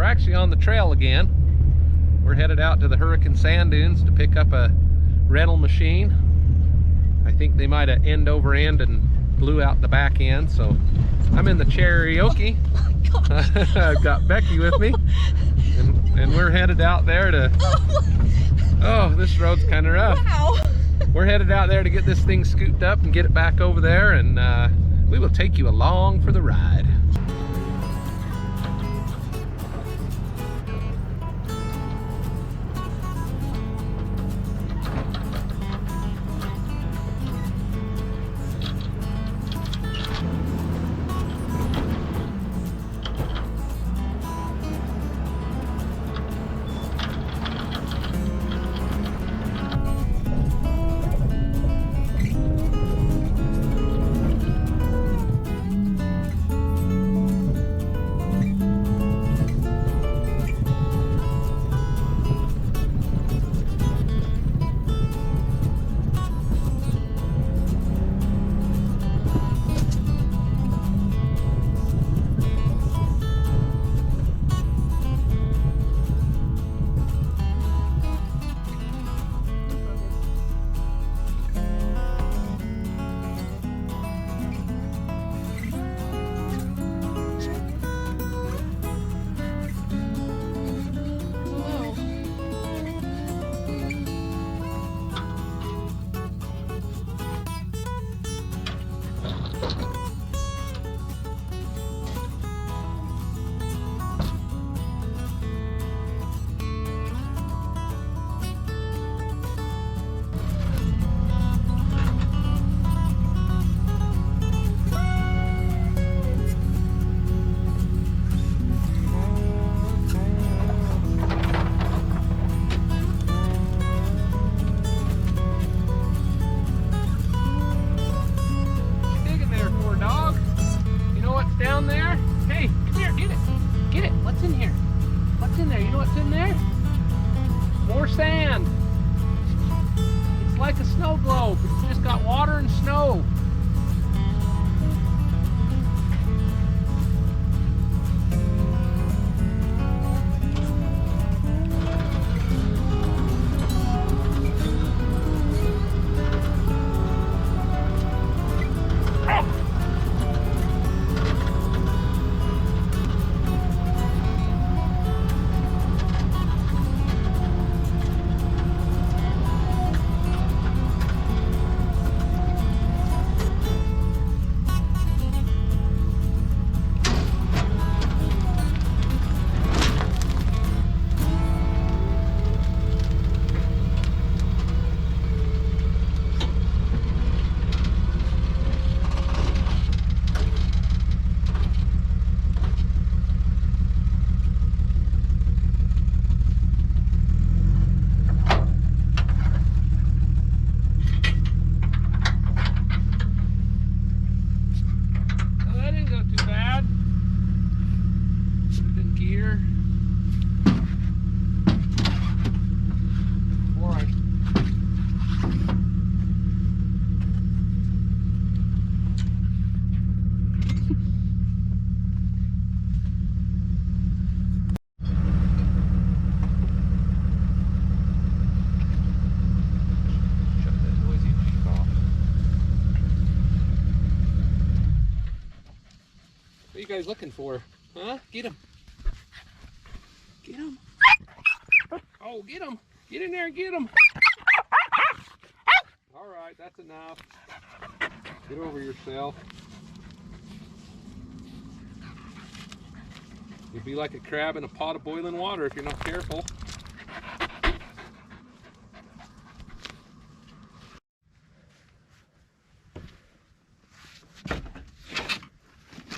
actually on the trail again. We're headed out to the Hurricane Sand Dunes to pick up a rental machine. I think they might have end over end and blew out the back end, so I'm in the karaoke. I've got Becky with me, and we're headed out there to, oh, this road's kind of rough. Wow. We're headed out there to get this thing scooped up and get it back over there, and we will take you along for the ride. Down there? Hey, come here, get it. Get it. What's in here? What's in there? You know what's in there? More sand. It's like a snow globe. It's just got water and snow. What are you guys looking for? Huh? Get him. Get him. Oh, get him. Get in there and get him. All right, that's enough. Get over yourself. You'll be like a crab in a pot of boiling water if you're not careful.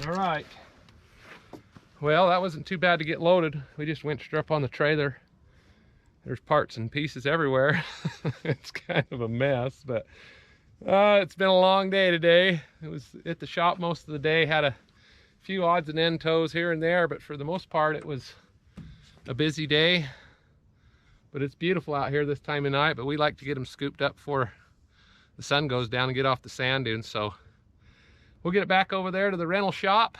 All right. Well, that wasn't too bad to get loaded. We just went straight up on the trailer. There's parts and pieces everywhere. It's kind of a mess, but it's been a long day today. It was at the shop most of the day, had a few odds and end tows here and there, but for the most part it was a busy day. But it's beautiful out here this time of night, but we like to get them scooped up before the sun goes down and get off the sand dunes. So we'll get it back over there to the rental shop.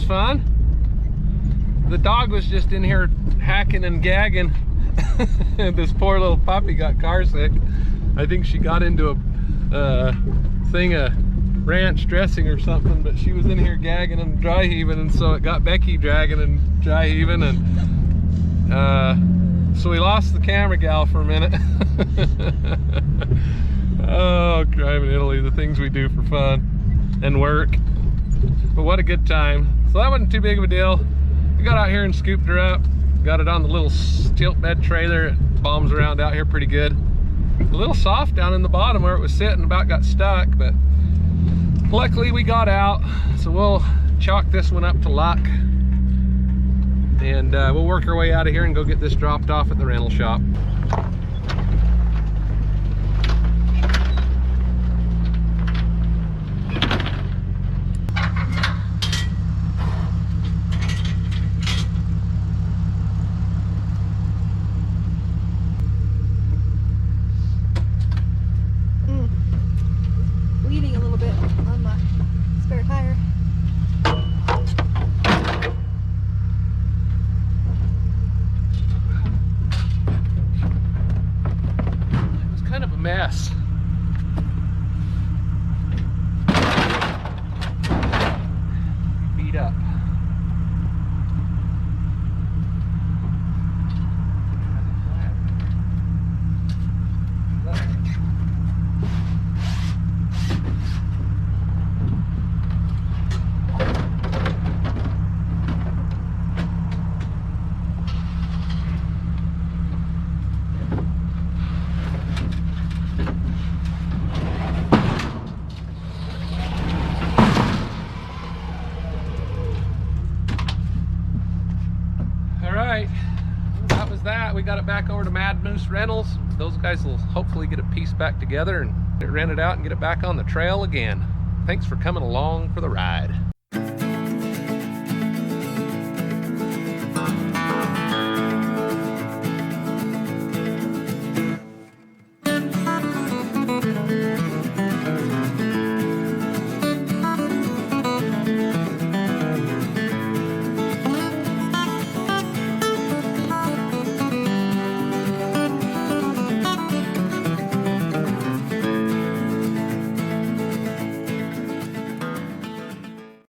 fun. The dog was just in here hacking and gagging. This poor little puppy got car sick. I think she got into a thing of ranch dressing or something, but she was in here gagging and dry heaving, and so it got Becky dragging and dry heaving, and so we lost the camera gal for a minute. Oh, driving Italy, the things we do for fun and work. But what a good time. So that wasn't too big of a deal. We got out here and scooped her up. Got it on the little tilt bed trailer. It bombs around out here pretty good. A little soft down in the bottom where it was sitting, about got stuck, but luckily we got out. So we'll chalk this one up to luck. And we'll work our way out of here and go get this dropped off at the rental shop. Bleeding a little bit on my spare tire. It was kind of a mess. Beat up. That was that. We got it back over to Mad Moose Rentals. Those guys will hopefully get a piece back together and get it rented out and get it back on the trail again. Thanks for coming along for the ride.